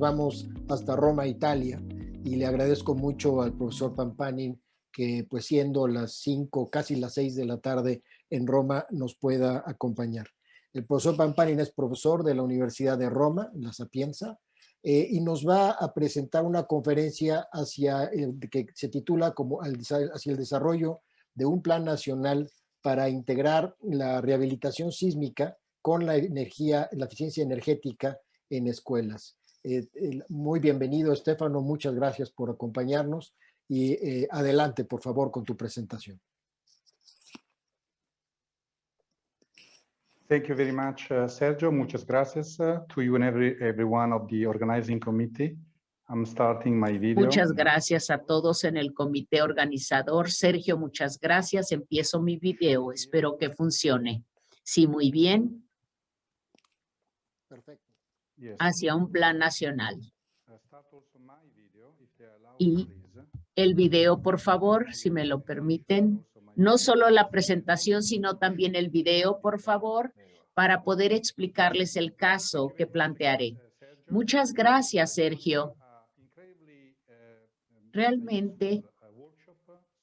vamos hasta Roma, Italia, y le agradezco mucho al profesor Pampanin que, pues siendo las 5, casi las 6 de la tarde en Roma, nos pueda acompañar. El profesor Pampanin es profesor de la Universidad de Roma, La Sapienza, y nos va a presentar una conferencia que se titula como hacia el desarrollo de un plan nacional para integrar la rehabilitación sísmica con la energía, la eficiencia energética en escuelas. Muy bienvenido, Stefano, muchas gracias por acompañarnos y adelante, por favor, con tu presentación. Thank you very much, Sergio. Muchas gracias to you and every one of the organizing committee. I'm starting my video. Muchas gracias a todos en el comité organizador. Sergio, muchas gracias. Empiezo mi video. Espero que funcione. Sí, muy bien. Perfecto. Hacia un plan nacional. Y el video, por favor, si me lo permiten. No solo la presentación, sino también el video, por favor, para poder explicarles el caso que plantearé. Muchas gracias, Sergio. Realmente,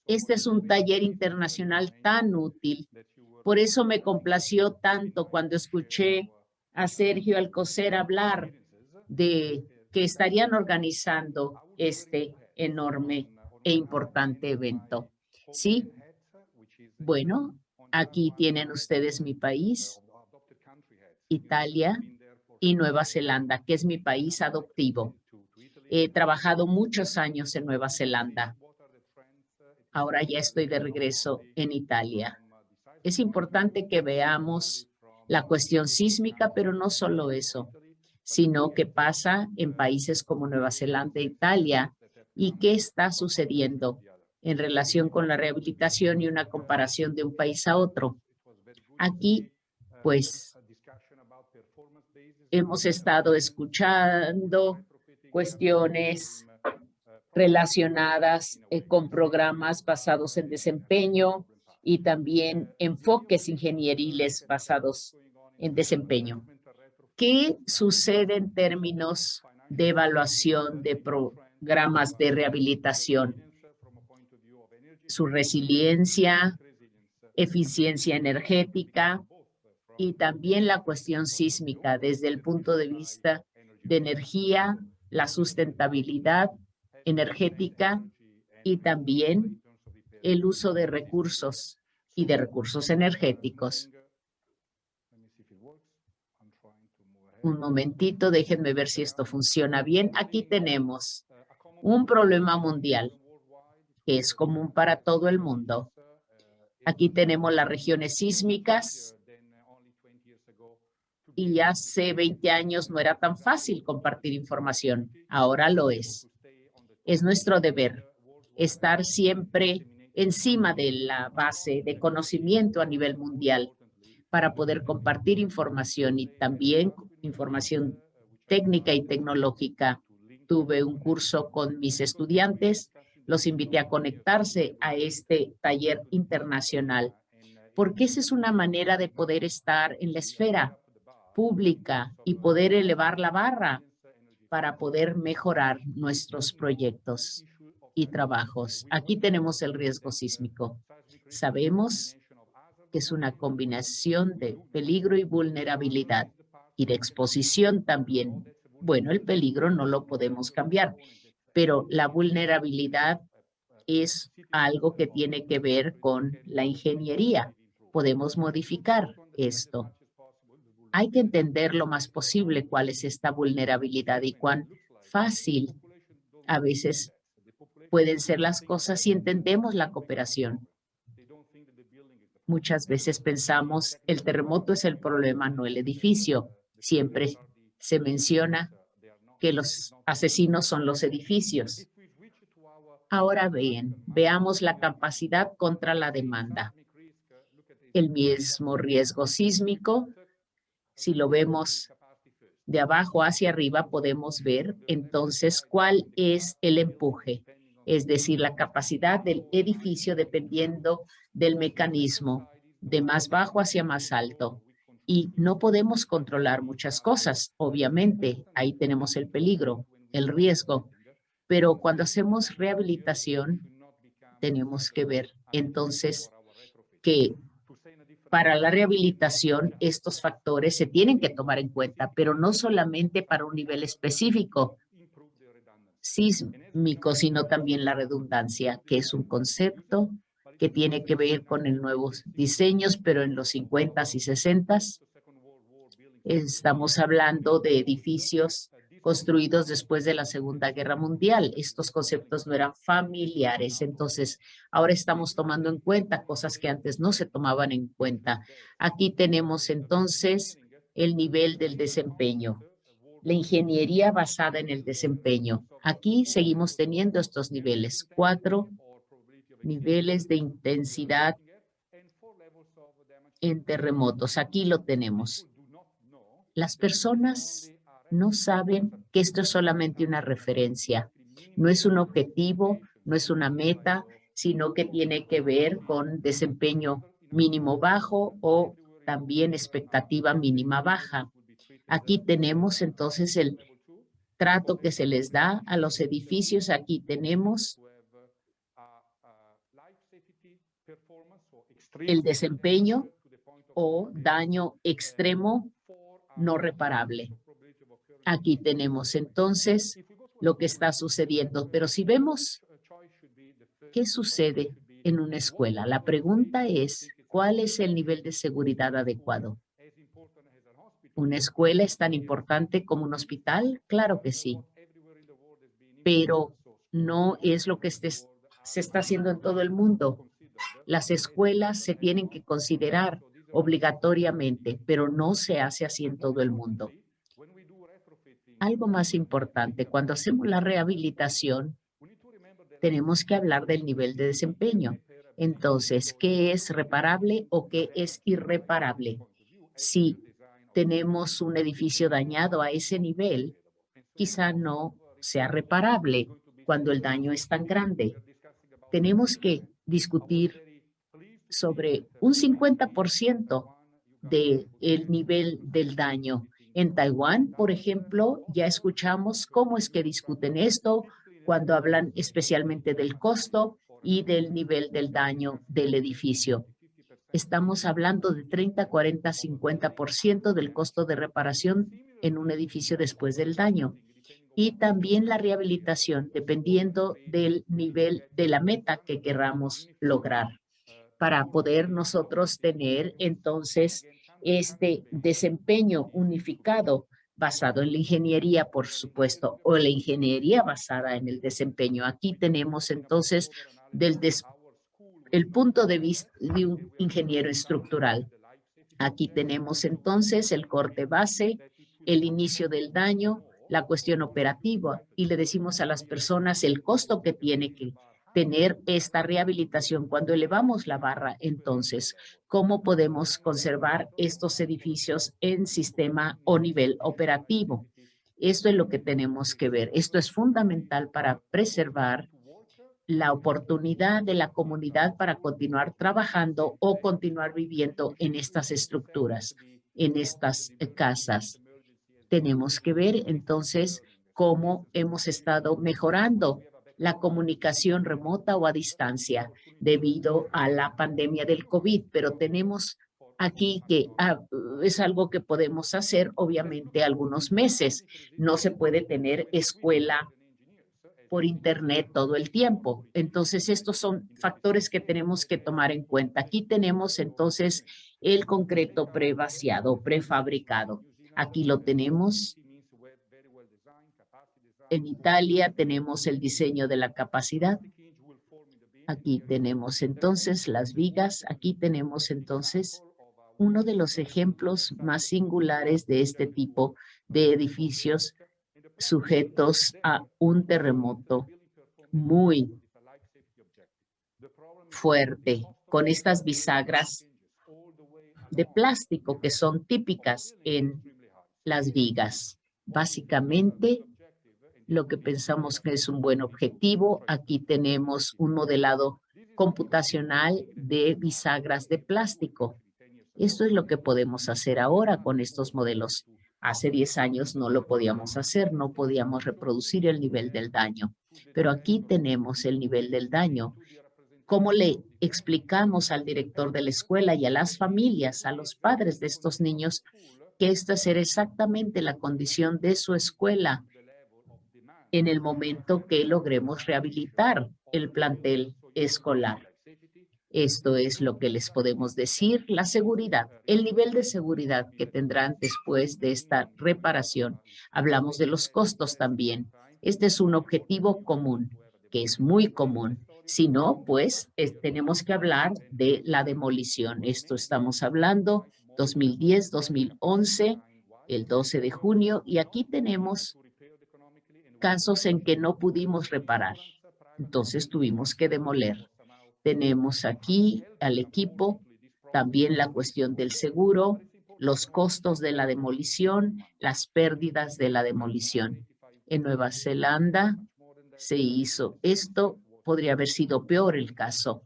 este es un taller internacional tan útil. Por eso me complació tanto cuando escuché a Sergio Alcocer hablar de que estarían organizando este enorme e importante evento. ¿Sí? Bueno, aquí tienen ustedes mi país, Italia y Nueva Zelanda, que es mi país adoptivo. He trabajado muchos años en Nueva Zelanda. Ahora ya estoy de regreso en Italia. Es importante que veamos la cuestión sísmica, pero no solo eso, sino qué pasa en países como Nueva Zelanda e Italia y qué está sucediendo en relación con la rehabilitación y una comparación de un país a otro. Aquí, pues, hemos estado escuchando cuestiones relacionadas con programas basados en desempeño y también enfoques ingenieriles basados en desempeño. ¿Qué sucede en términos de evaluación de programas de rehabilitación? Su resiliencia, eficiencia energética y también la cuestión sísmica desde el punto de vista de energía, la sustentabilidad energética y también el uso de recursos y de recursos energéticos. Un momentito, déjenme ver si esto funciona bien. Aquí tenemos un problema mundial que es común para todo el mundo. Aquí tenemos las regiones sísmicas y hace 20 años no era tan fácil compartir información. Ahora lo es. Es nuestro deber estar siempre encima de la base de conocimiento a nivel mundial para poder compartir información y también información técnica y tecnológica. Tuve un curso con mis estudiantes, los invité a conectarse a este taller internacional, porque esa es una manera de poder estar en la esfera pública y poder elevar la barra para poder mejorar nuestros proyectos y trabajos. Aquí tenemos el riesgo sísmico. Sabemos que es una combinación de peligro y vulnerabilidad y de exposición también. Bueno, el peligro no lo podemos cambiar, pero la vulnerabilidad es algo que tiene que ver con la ingeniería. Podemos modificar esto. Hay que entender lo más posible cuál es esta vulnerabilidad y cuán fácil a veces pueden ser las cosas si entendemos la cooperación. Muchas veces pensamos el terremoto es el problema, no el edificio. Siempre se menciona que los asesinos son los edificios. Ahora bien, veamos la capacidad contra la demanda. El mismo riesgo sísmico, si lo vemos de abajo hacia arriba, podemos ver entonces cuál es el empuje, es decir, la capacidad del edificio dependiendo del mecanismo de más bajo hacia más alto. Y no podemos controlar muchas cosas, obviamente. Ahí tenemos el peligro, el riesgo. Pero cuando hacemos rehabilitación, tenemos que ver entonces que para la rehabilitación estos factores se tienen que tomar en cuenta, pero no solamente para un nivel específico sísmico, sino también la redundancia, que es un concepto que tiene que ver con el nuevos diseños, pero en los 50s y 60s estamos hablando de edificios construidos después de la Segunda Guerra Mundial. Estos conceptos no eran familiares, entonces ahora estamos tomando en cuenta cosas que antes no se tomaban en cuenta. Aquí tenemos entonces el nivel del desempeño, la ingeniería basada en el desempeño. Aquí seguimos teniendo estos niveles, 4 niveles de intensidad en terremotos. Aquí lo tenemos. Las personas no saben que esto es solamente una referencia. No es un objetivo, no es una meta, sino que tiene que ver con desempeño mínimo bajo o también expectativa mínima baja. Aquí tenemos entonces el trato que se les da a los edificios. Aquí tenemos el desempeño o daño extremo no reparable. Aquí tenemos entonces lo que está sucediendo. Pero si vemos qué sucede en una escuela, la pregunta es, ¿cuál es el nivel de seguridad adecuado? ¿Una escuela es tan importante como un hospital? Claro que sí. Pero no es lo que se está haciendo en todo el mundo. Las escuelas se tienen que considerar obligatoriamente, pero no se hace así en todo el mundo. Algo más importante, cuando hacemos la rehabilitación, tenemos que hablar del nivel de desempeño. Entonces, ¿qué es reparable o qué es irreparable? Si tenemos un edificio dañado a ese nivel, quizá no sea reparable cuando el daño es tan grande. Tenemos que discutir sobre un 50% del nivel del daño. En Taiwán, por ejemplo, ya escuchamos cómo es que discuten esto cuando hablan especialmente del costo y del nivel del daño del edificio. Estamos hablando de 30, 40, 50% del costo de reparación en un edificio después del daño. Y también la rehabilitación, dependiendo del nivel de la meta que queramos lograr, para poder nosotros tener entonces este desempeño unificado basado en la ingeniería, por supuesto, o la ingeniería basada en el desempeño. Aquí tenemos entonces el punto de vista de un ingeniero estructural. Aquí tenemos entonces el corte base, el inicio del daño, la cuestión operativa, y le decimos a las personas el costo que tiene que tener esta rehabilitación. Cuando elevamos la barra, entonces, ¿cómo podemos conservar estos edificios en sistema o nivel operativo? Esto es lo que tenemos que ver. Esto es fundamental para preservar la oportunidad de la comunidad para continuar trabajando o continuar viviendo en estas estructuras, en estas casas. Tenemos que ver entonces cómo hemos estado mejorando la comunicación remota o a distancia debido a la pandemia del COVID, pero tenemos aquí que es algo que podemos hacer obviamente algunos meses. No se puede tener escuela por internet todo el tiempo. Entonces, estos son factores que tenemos que tomar en cuenta. Aquí tenemos entonces el concreto prevaciado, prefabricado. Aquí lo tenemos. En Italia tenemos el diseño de la capacidad. Aquí tenemos entonces las vigas. Aquí tenemos entonces uno de los ejemplos más singulares de este tipo de edificios sujetos a un terremoto muy fuerte, con estas bisagras de plástico que son típicas en las vigas. Básicamente, lo que pensamos que es un buen objetivo, aquí tenemos un modelado computacional de bisagras de plástico. Esto es lo que podemos hacer ahora con estos modelos. Hace 10 años no lo podíamos hacer, no podíamos reproducir el nivel del daño. Pero aquí tenemos el nivel del daño. ¿Cómo le explicamos al director de la escuela y a las familias, a los padres de estos niños, que esta será exactamente la condición de su escuela en el momento que logremos rehabilitar el plantel escolar? Esto es lo que les podemos decir, la seguridad, el nivel de seguridad que tendrán después de esta reparación. Hablamos de los costos también. Este es un objetivo común, que es muy común. Si no, pues tenemos que hablar de la demolición. Esto estamos hablando 2010, 2011, el 12 de junio, y aquí tenemos casos en que no pudimos reparar. Entonces tuvimos que demoler. Tenemos aquí al equipo, también la cuestión del seguro, los costos de la demolición, las pérdidas de la demolición. En Nueva Zelanda se hizo esto, podría haber sido peor el caso.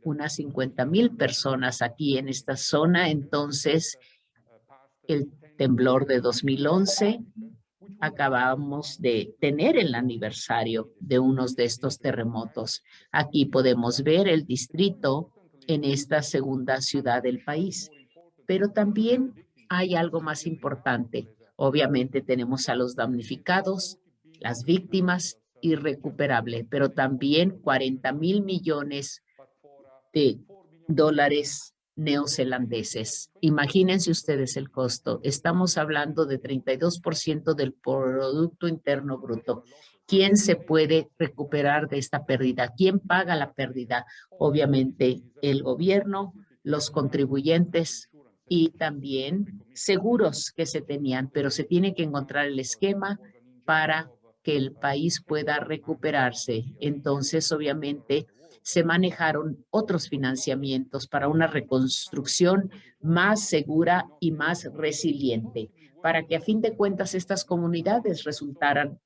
Unas 50,000 personas aquí en esta zona, entonces el temblor de 2011, acabamos de tener el aniversario de unos de estos terremotos. Aquí podemos ver el distrito en esta segunda ciudad del país. Pero también hay algo más importante. Obviamente tenemos a los damnificados, las víctimas, irrecuperable, pero también 40,000 millones de dólares neozelandeses. Imagínense ustedes el costo. Estamos hablando de 32% del Producto Interno Bruto. ¿Quién se puede recuperar de esta pérdida? ¿Quién paga la pérdida? Obviamente el gobierno, los contribuyentes y también seguros que se tenían, pero se tiene que encontrar el esquema para que el país pueda recuperarse. Entonces, obviamente, se manejaron otros financiamientos para una reconstrucción más segura y más resiliente, para que a fin de cuentas estas comunidades resultaran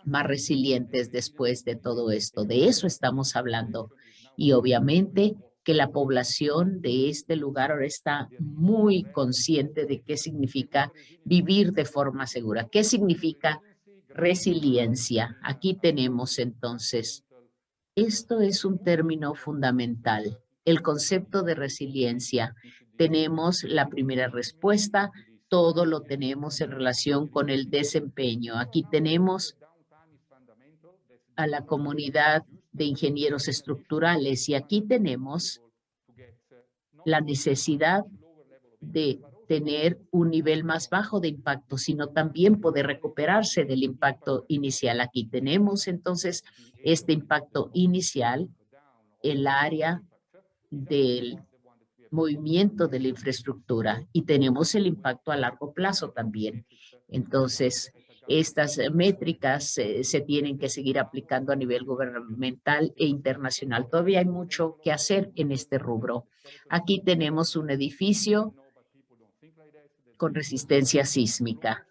más resilientes después de todo esto. De eso estamos hablando. Y obviamente que la población de este lugar ahora está muy consciente de qué significa vivir de forma segura, qué significa resiliencia. Aquí tenemos entonces, esto es un término fundamental, el concepto de resiliencia. Tenemos la primera respuesta, todo lo tenemos en relación con el desempeño. Aquí tenemos a la comunidad de ingenieros estructurales y aquí tenemos la necesidad de tener un nivel más bajo de impacto, sino también poder recuperarse del impacto inicial. Aquí tenemos entonces este impacto inicial, el área del movimiento de la infraestructura y tenemos el impacto a largo plazo también. Entonces, estas métricas se tienen que seguir aplicando a nivel gubernamental e internacional. Todavía hay mucho que hacer en este rubro. Aquí tenemos un edificio con resistencia sísmica.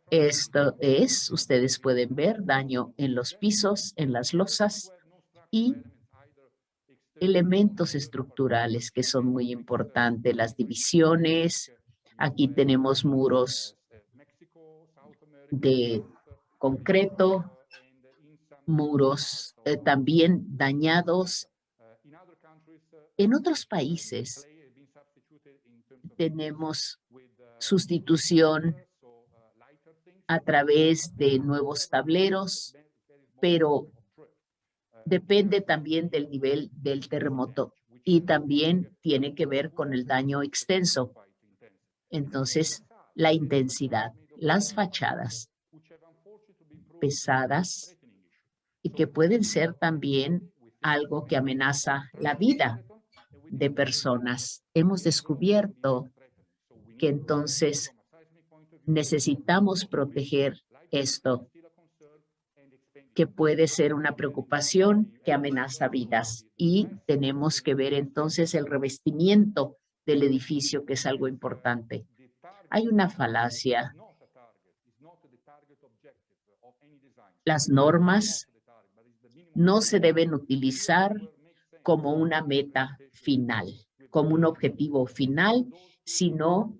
Esto es, ustedes pueden ver, daño en los pisos, en las losas y elementos estructurales que son muy importantes, las divisiones. Aquí tenemos muros de concreto, muros también dañados. En otros países tenemos sustitución a través de nuevos tableros, pero depende también del nivel del terremoto y también tiene que ver con el daño extenso. Entonces, la intensidad, las fachadas pesadas y que pueden ser también algo que amenaza la vida de personas. Hemos descubierto que entonces necesitamos proteger esto, que puede ser una preocupación que amenaza vidas. Y tenemos que ver entonces el revestimiento del edificio, que es algo importante. Hay una falacia. Las normas no se deben utilizar como una meta final, como un objetivo final, sino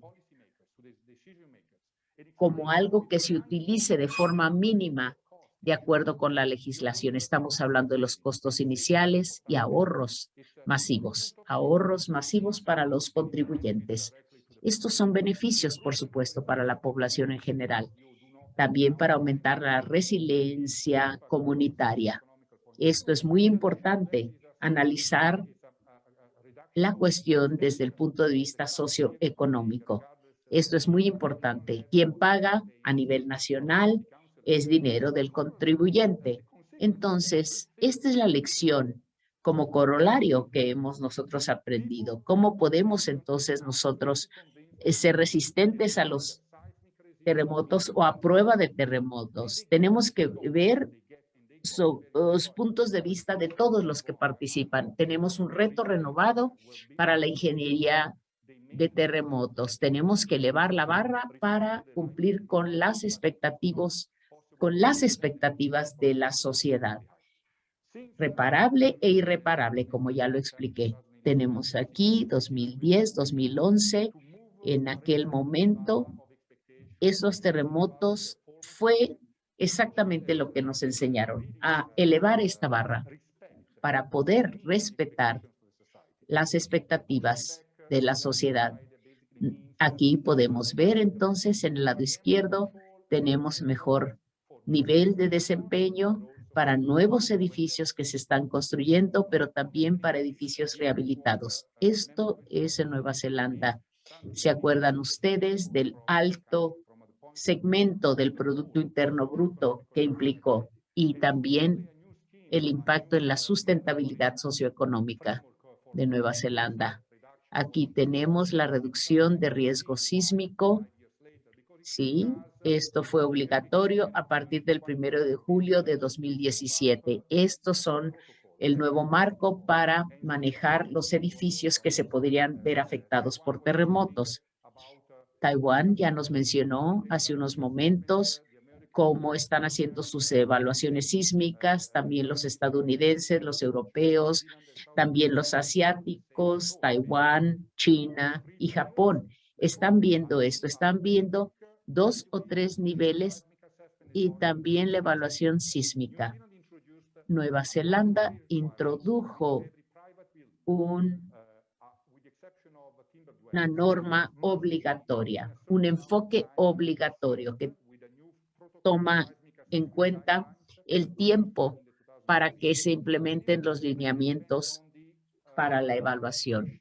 como algo que se utilice de forma mínima de acuerdo con la legislación. Estamos hablando de los costos iniciales y ahorros masivos para los contribuyentes. Estos son beneficios, por supuesto, para la población en general, también para aumentar la resiliencia comunitaria. Esto es muy importante, analizar la cuestión desde el punto de vista socioeconómico. Esto es muy importante. Quien paga a nivel nacional es dinero del contribuyente. Entonces, esta es la lección como corolario que hemos nosotros aprendido. ¿Cómo podemos entonces nosotros ser resistentes a los terremotos o a prueba de terremotos? Tenemos que ver los puntos de vista de todos los que participan. Tenemos un reto renovado para la ingeniería de terremotos. Tenemos que elevar la barra para cumplir con las expectativas de la sociedad. Reparable e irreparable, como ya lo expliqué. Tenemos aquí 2010, 2011. En aquel momento, esos terremotos fue exactamente lo que nos enseñaron, a elevar esta barra para poder respetar las expectativas de la sociedad. Aquí podemos ver entonces en el lado izquierdo tenemos mejor nivel de desempeño para nuevos edificios que se están construyendo, pero también para edificios rehabilitados. Esto es en Nueva Zelanda. ¿Se acuerdan ustedes del alto segmento del Producto Interno Bruto que implicó? Y también el impacto en la sustentabilidad socioeconómica de Nueva Zelanda. Aquí tenemos la reducción de riesgo sísmico. Sí, esto fue obligatorio a partir del 1 de julio de 2017. Estos son el nuevo marco para manejar los edificios que se podrían ver afectados por terremotos. Taiwán ya nos mencionó hace unos momentos cómo están haciendo sus evaluaciones sísmicas, también los estadounidenses, los europeos, también los asiáticos, Taiwán, China y Japón. Están viendo esto, están viendo 2 o 3 niveles y también la evaluación sísmica. Nueva Zelanda introdujo una norma obligatoria, un enfoque obligatorio que toma en cuenta el tiempo para que se implementen los lineamientos para la evaluación.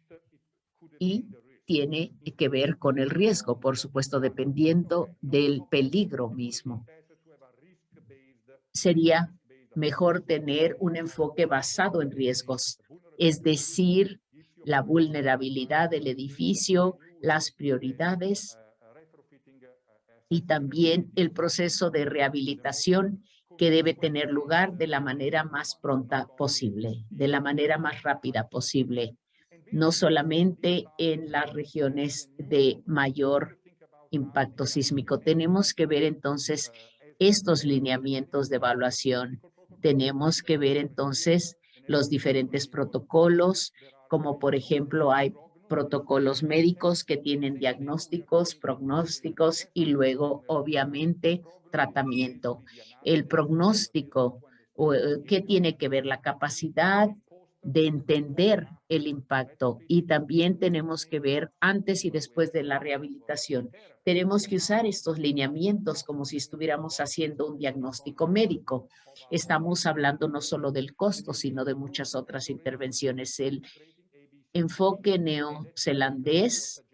Y tiene que ver con el riesgo, por supuesto, dependiendo del peligro mismo. Sería mejor tener un enfoque basado en riesgos, es decir, la vulnerabilidad del edificio, las prioridades y también el proceso de rehabilitación que debe tener lugar de la manera más pronta posible, de la manera más rápida posible, no solamente en las regiones de mayor impacto sísmico. Tenemos que ver entonces estos lineamientos de evaluación. Tenemos que ver entonces los diferentes protocolos, como por ejemplo hay protocolos médicos que tienen diagnósticos, pronósticos y luego obviamente tratamiento. El pronóstico, ¿qué tiene que ver? La capacidad de entender el impacto y también tenemos que ver antes y después de la rehabilitación. Tenemos que usar estos lineamientos como si estuviéramos haciendo un diagnóstico médico. Estamos hablando no solo del costo, sino de muchas otras intervenciones. El enfoque neozelandés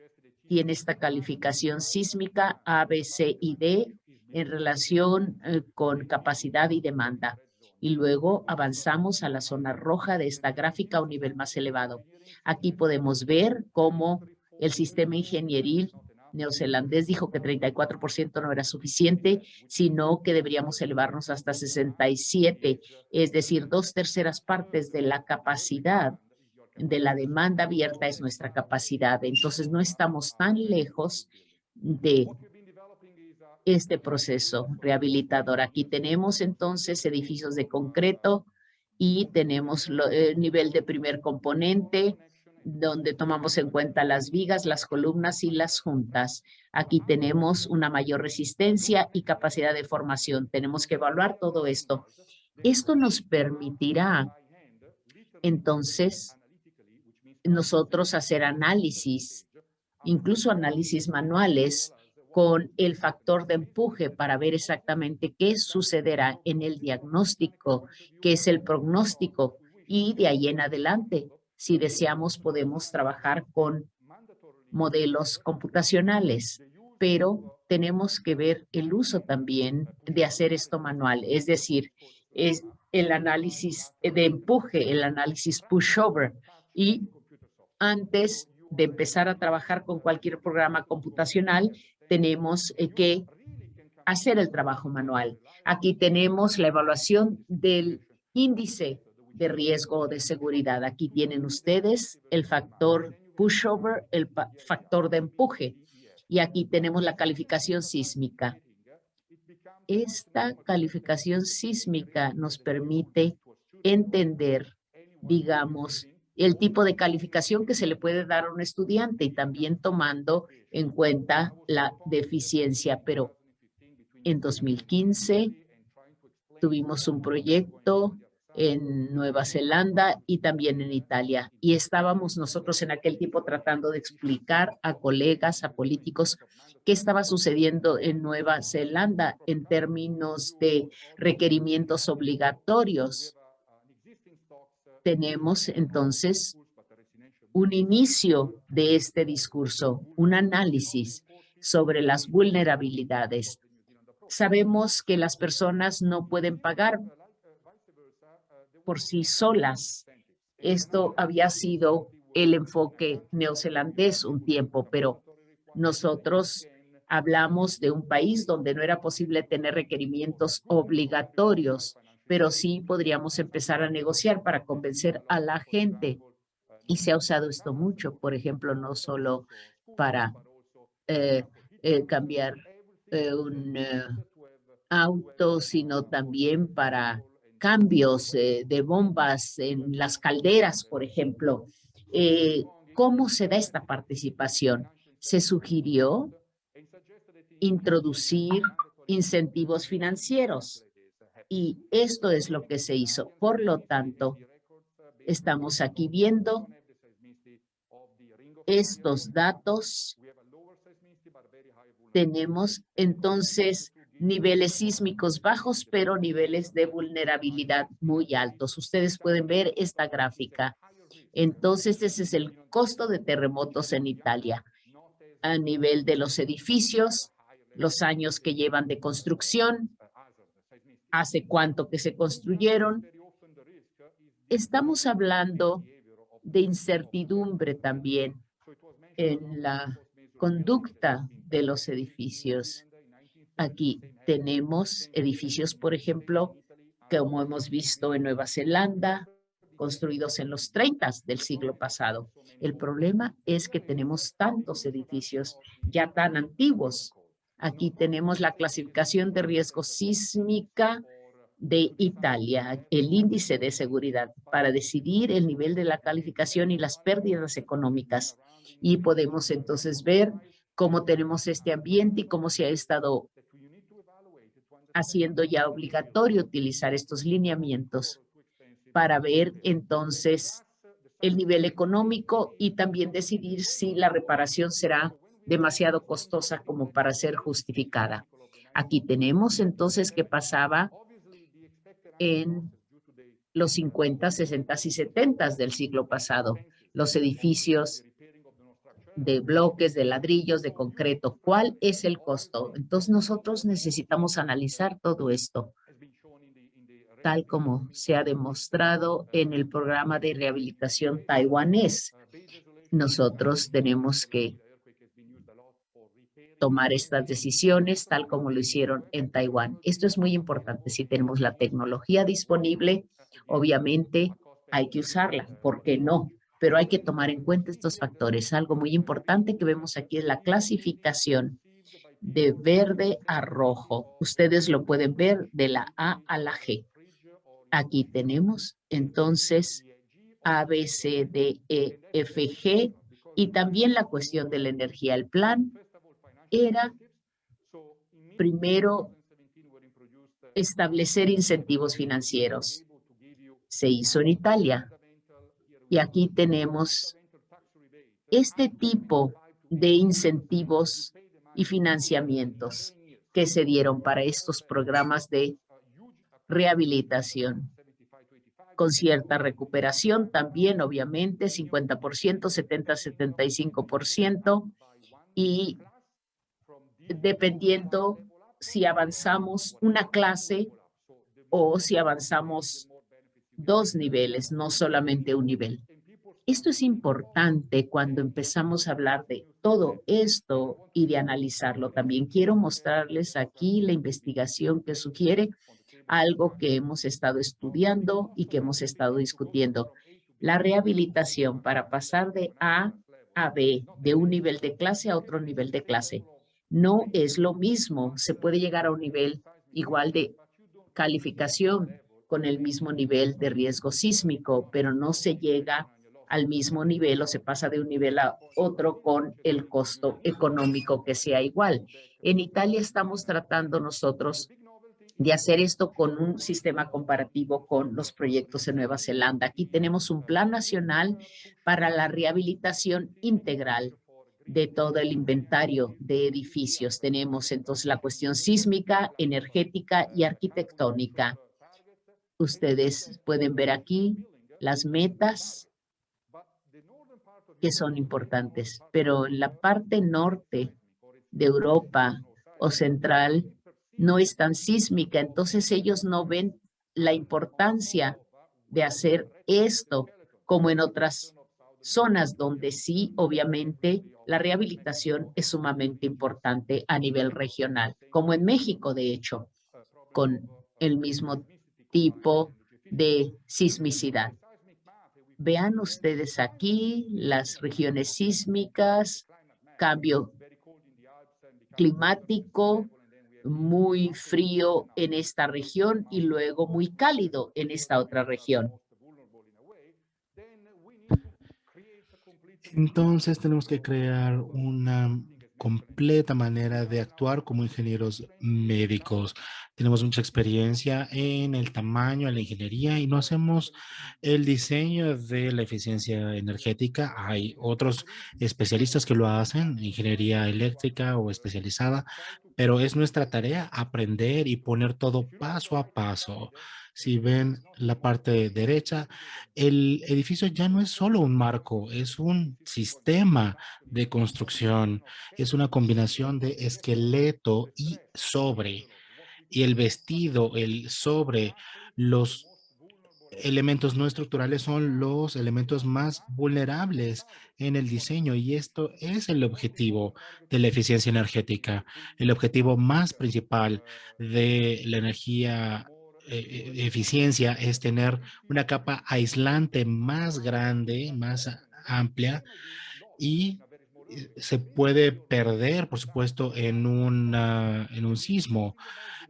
tiene esta calificación sísmica A, B, C y D en relación con capacidad y demanda. Y luego avanzamos a la zona roja de esta gráfica a un nivel más elevado. Aquí podemos ver cómo el sistema ingenieril neozelandés dijo que 34% no era suficiente, sino que deberíamos elevarnos hasta 67, es decir, 2/3 partes de la capacidad de la demanda abierta es nuestra capacidad. Entonces, no estamos tan lejos de este proceso rehabilitador. Aquí tenemos entonces edificios de concreto y tenemos el nivel de primer componente donde tomamos en cuenta las vigas, las columnas y las juntas. Aquí tenemos una mayor resistencia y capacidad de formación. Tenemos que evaluar todo esto. Esto nos permitirá, entonces, nosotros hacer análisis, incluso análisis manuales, con el factor de empuje para ver exactamente qué sucederá en el diagnóstico, qué es el pronóstico, y de ahí en adelante, si deseamos, podemos trabajar con modelos computacionales, pero tenemos que ver el uso también de hacer esto manual, es decir, es el análisis de empuje, el análisis pushover, y antes de empezar a trabajar con cualquier programa computacional, tenemos que hacer el trabajo manual. Aquí tenemos la evaluación del índice de riesgo o de seguridad. Aquí tienen ustedes el factor pushover, el factor de empuje. Y aquí tenemos la calificación sísmica. Esta calificación sísmica nos permite entender, digamos, el tipo de calificación que se le puede dar a un estudiante y también tomando en cuenta la deficiencia. Pero en 2015 tuvimos un proyecto en Nueva Zelanda y también en Italia. Y estábamos nosotros en aquel tiempo tratando de explicar a colegas, a políticos, qué estaba sucediendo en Nueva Zelanda en términos de requerimientos obligatorios. Tenemos entonces un inicio de este discurso, un análisis sobre las vulnerabilidades. Sabemos que las personas no pueden pagar por sí solas. Esto había sido el enfoque neozelandés un tiempo, pero nosotros hablamos de un país donde no era posible tener requerimientos obligatorios, pero sí podríamos empezar a negociar para convencer a la gente. Y se ha usado esto mucho, por ejemplo, no solo para cambiar un auto, sino también para cambios de bombas en las calderas, por ejemplo. ¿Cómo se da esta participación? Se sugirió introducir incentivos financieros y esto es lo que se hizo. Por lo tanto, estamos aquí viendo estos datos. Tenemos entonces niveles sísmicos bajos, pero niveles de vulnerabilidad muy altos. Ustedes pueden ver esta gráfica. Entonces, ese es el costo de terremotos en Italia. A nivel de los edificios, los años que llevan de construcción, hace cuánto que se construyeron. Estamos hablando de incertidumbre también en la conducta de los edificios. Aquí tenemos edificios, por ejemplo, como hemos visto en Nueva Zelanda, construidos en los 30 del siglo pasado. El problema es que tenemos tantos edificios ya tan antiguos. Aquí tenemos la clasificación de riesgo sísmica de Italia, el índice de seguridad, para decidir el nivel de la calificación y las pérdidas económicas. Y podemos entonces ver cómo tenemos este ambiente y cómo se ha estado haciendo ya obligatorio utilizar estos lineamientos para ver entonces el nivel económico y también decidir si la reparación será demasiado costosa como para ser justificada. Aquí tenemos entonces qué pasaba en los 50, 60 y 70 del siglo pasado. Los edificios de bloques, de ladrillos, de concreto. ¿Cuál es el costo? Entonces nosotros necesitamos analizar todo esto, tal como se ha demostrado en el programa de rehabilitación taiwanés. Nosotros tenemos que tomar estas decisiones tal como lo hicieron en Taiwán. Esto es muy importante. Si tenemos la tecnología disponible, obviamente hay que usarla. ¿Por qué no? Pero hay que tomar en cuenta estos factores. Algo muy importante que vemos aquí es la clasificación de verde a rojo. Ustedes lo pueden ver de la A a la G. Aquí tenemos entonces A, B, C, D, E, F, G, y también la cuestión de la energía. El plan era primero establecer incentivos financieros. Se hizo en Italia y aquí tenemos este tipo de incentivos y financiamientos que se dieron para estos programas de rehabilitación, con cierta recuperación también, obviamente, 50%, 70, 75%, y dependiendo si avanzamos una clase o si avanzamos 2 niveles, no solamente un nivel. Esto es importante cuando empezamos a hablar de todo esto y de analizarlo. También quiero mostrarles aquí la investigación que sugiere algo que hemos estado estudiando y que hemos estado discutiendo. La rehabilitación para pasar de A a B, de un nivel de clase a otro nivel de clase, no es lo mismo. Se puede llegar a un nivel igual de calificación con el mismo nivel de riesgo sísmico, pero no se llega al mismo nivel o se pasa de un nivel a otro con el costo económico que sea igual. En Italia estamos tratando nosotros de hacer esto con un sistema comparativo con los proyectos en Nueva Zelanda. Aquí tenemos un plan nacional para la rehabilitación integral de todo el inventario de edificios. Tenemos entonces la cuestión sísmica, energética y arquitectónica. Ustedes pueden ver aquí las metas que son importantes, pero en la parte norte de Europa o central no es tan sísmica, entonces ellos no ven la importancia de hacer esto como en otras zonas donde sí, obviamente, la rehabilitación es sumamente importante a nivel regional, como en México, de hecho, con el mismo tipo de sismicidad. Vean ustedes aquí las regiones sísmicas, cambio climático, muy frío en esta región y luego muy cálido en esta otra región. Entonces tenemos que crear una completa manera de actuar como ingenieros médicos. Tenemos mucha experiencia en el tamaño, en la ingeniería y no hacemos el diseño de la eficiencia energética. Hay otros especialistas que lo hacen, ingeniería eléctrica o especializada, pero es nuestra tarea aprender y poner todo paso a paso. Si ven la parte derecha, el edificio ya no es solo un marco, es un sistema de construcción, es una combinación de esqueleto y sobre. Y el vestido, el sobre, los elementos no estructurales son los elementos más vulnerables en el diseño y esto es el objetivo de la eficiencia energética. El objetivo más principal de la energía eficiencia es tener una capa aislante más grande, más amplia y se puede perder, por supuesto, en un sismo.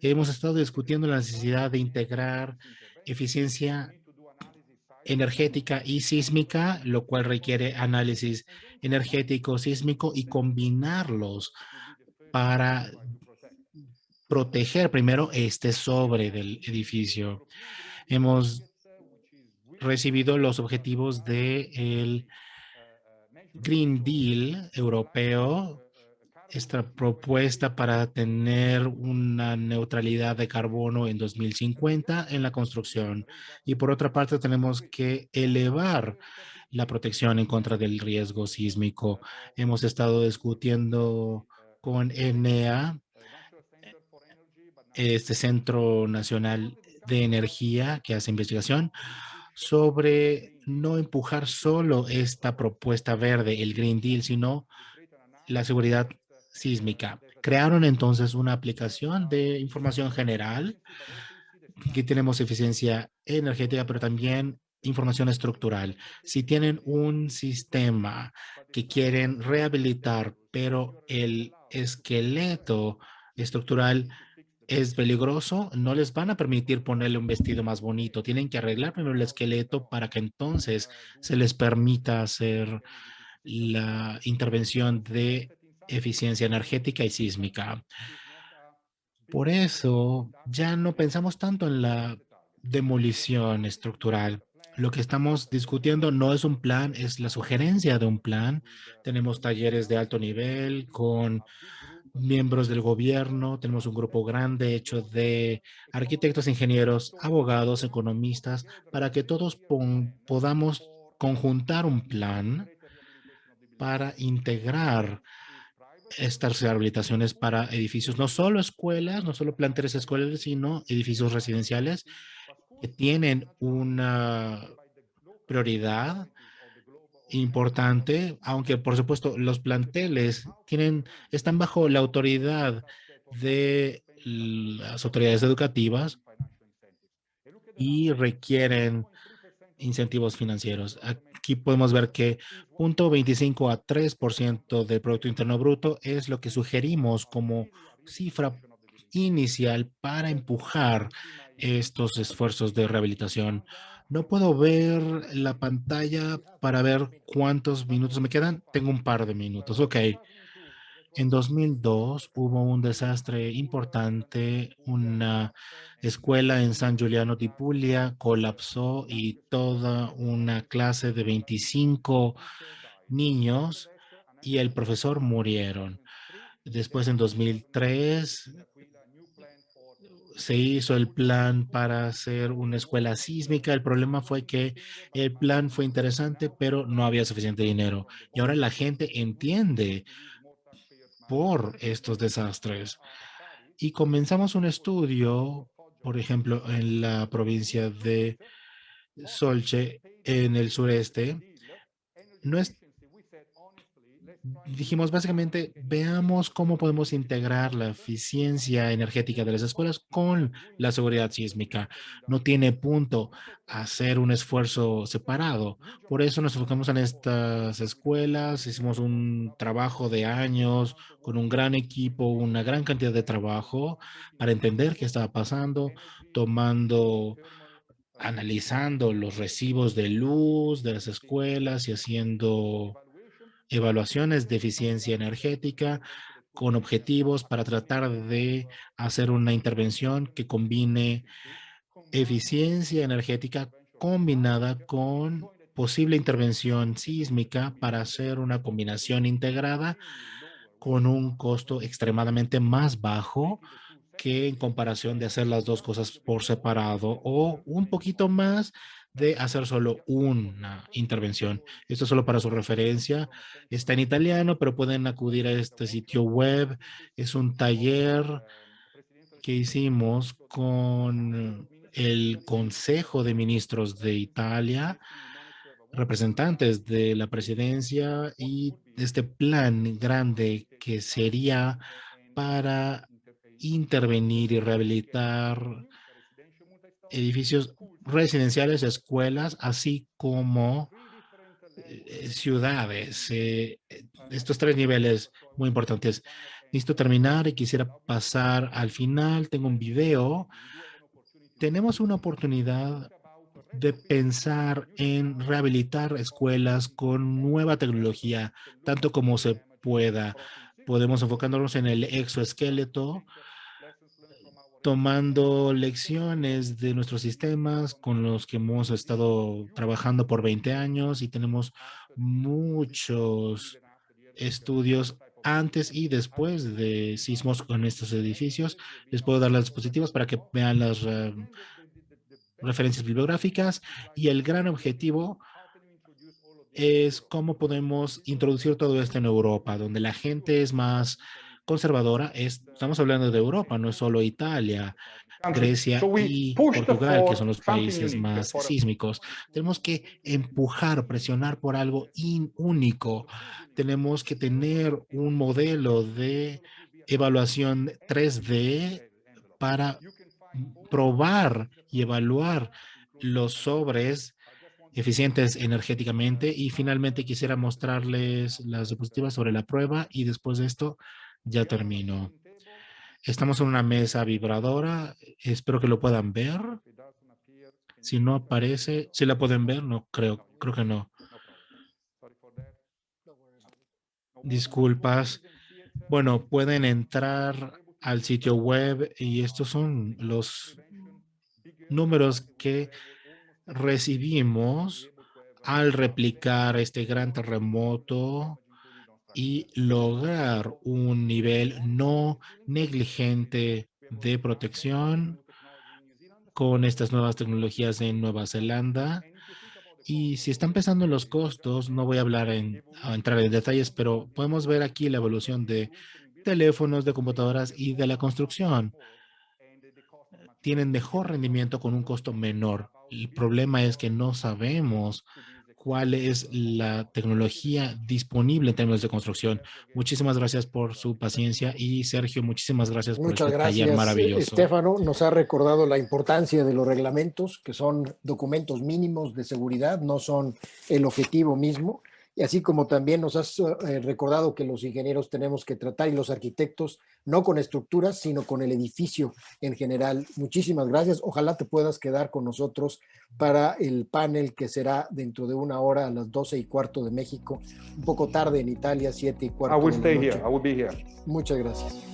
Hemos estado discutiendo la necesidad de integrar eficiencia energética y sísmica, lo cual requiere análisis energético, sísmico y combinarlos para proteger primero este sobre del edificio. Hemos recibido los objetivos del Green Deal europeo, esta propuesta para tener una neutralidad de carbono en 2050 en la construcción. Y por otra parte, tenemos que elevar la protección en contra del riesgo sísmico. Hemos estado discutiendo con ENEA, este Centro Nacional de Energía que hace investigación, sobre no empujar solo esta propuesta verde, el Green Deal, sino la seguridad sísmica. Crearon entonces una aplicación de información general. Aquí tenemos eficiencia energética, pero también información estructural. Si tienen un sistema que quieren rehabilitar, pero el esqueleto estructural es peligroso, no les van a permitir ponerle un vestido más bonito. Tienen que arreglar primero el esqueleto para que entonces se les permita hacer la intervención de eficiencia energética y sísmica. Por eso ya no pensamos tanto en la demolición estructural. Lo que estamos discutiendo no es un plan, es la sugerencia de un plan. Tenemos talleres de alto nivel con miembros del gobierno, tenemos un grupo grande hecho de arquitectos, ingenieros, abogados, economistas, para que todos podamos conjuntar un plan para integrar estas rehabilitaciones para edificios, no solo escuelas, no solo planteles escolares, sino edificios residenciales que tienen una prioridad importante, aunque por supuesto los planteles están bajo la autoridad de las autoridades educativas y requieren incentivos financieros. Aquí podemos ver que 0,25 a 3% del Producto Interno Bruto es lo que sugerimos como cifra inicial para empujar estos esfuerzos de rehabilitación. No puedo ver la pantalla para ver cuántos minutos me quedan. Tengo un par de minutos. Ok. En 2002 hubo un desastre importante, una escuela en San Giuliano di Puglia colapsó y toda una clase de 25 niños y el profesor murieron. Después, en 2003, se hizo el plan para hacer una escuela sísmica. El problema fue que el plan fue interesante, pero no había suficiente dinero. Y ahora la gente entiende por estos desastres. Y comenzamos un estudio, por ejemplo, en la provincia de Solce, en el sureste. No es, Dijimos básicamente, veamos cómo podemos integrar la eficiencia energética de las escuelas con la seguridad sísmica. No tiene punto hacer un esfuerzo separado. Por eso nos enfocamos en estas escuelas. Hicimos un trabajo de años con un gran equipo, una gran cantidad de trabajo para entender qué estaba pasando, analizando los recibos de luz de las escuelas y haciendo evaluaciones de eficiencia energética con objetivos para tratar de hacer una intervención que combine eficiencia energética combinada con posible intervención sísmica para hacer una combinación integrada con un costo extremadamente más bajo que en comparación de hacer las dos cosas por separado o un poquito más de hacer solo una intervención. Esto es solo para su referencia. Está en italiano, pero pueden acudir a este sitio web. Es un taller que hicimos con el Consejo de Ministros de Italia, representantes de la presidencia y este plan grande que sería para intervenir y rehabilitar edificios residenciales, escuelas, así como ciudades. Estos tres niveles muy importantes. Necesito terminar y quisiera pasar al final. Tengo un video. Tenemos una oportunidad de pensar en rehabilitar escuelas con nueva tecnología, tanto como se pueda. Podemos enfocándonos en el exoesqueleto, tomando lecciones de nuestros sistemas con los que hemos estado trabajando por 20 años y tenemos muchos estudios antes y después de sismos con estos edificios. Les puedo dar las diapositivas para que vean las referencias bibliográficas y el gran objetivo es cómo podemos introducir todo esto en Europa, donde la gente es más conservadora. Estamos hablando de Europa, no es solo Italia, Grecia y Portugal, que son los países más sísmicos. Tenemos que empujar, presionar por algo único. Tenemos que tener un modelo de evaluación 3D para probar y evaluar los sobres eficientes energéticamente. Y finalmente quisiera mostrarles las diapositivas sobre la prueba y después de esto ya termino. Estamos en una mesa vibradora. Espero que lo puedan ver. Si no aparece, ¿sí la pueden ver? No creo que no. Disculpas. Bueno, pueden entrar al sitio web y estos son los números que recibimos al replicar este gran terremoto y lograr un nivel no negligente de protección con estas nuevas tecnologías en Nueva Zelanda. Y si están pensando en los costos, no voy a entrar en detalles, pero podemos ver aquí la evolución de teléfonos, de computadoras y de la construcción. Tienen mejor rendimiento con un costo menor. El problema es que no sabemos cuál es la tecnología disponible en términos de construcción. Muchísimas gracias por su paciencia y Sergio, muchísimas gracias por Muchas este taller gracias, maravilloso. Estefano. Nos ha recordado la importancia de los reglamentos, que son documentos mínimos de seguridad, no son el objetivo mismo. Y así como también nos has recordado que los ingenieros tenemos que tratar y los arquitectos no con estructuras, sino con el edificio en general. Muchísimas gracias. Ojalá te puedas quedar con nosotros para el panel que será dentro de una hora a las 12:15 de México, un poco tarde en Italia, 7:15 I will de la stay noche. here. I will be here. Muchas gracias.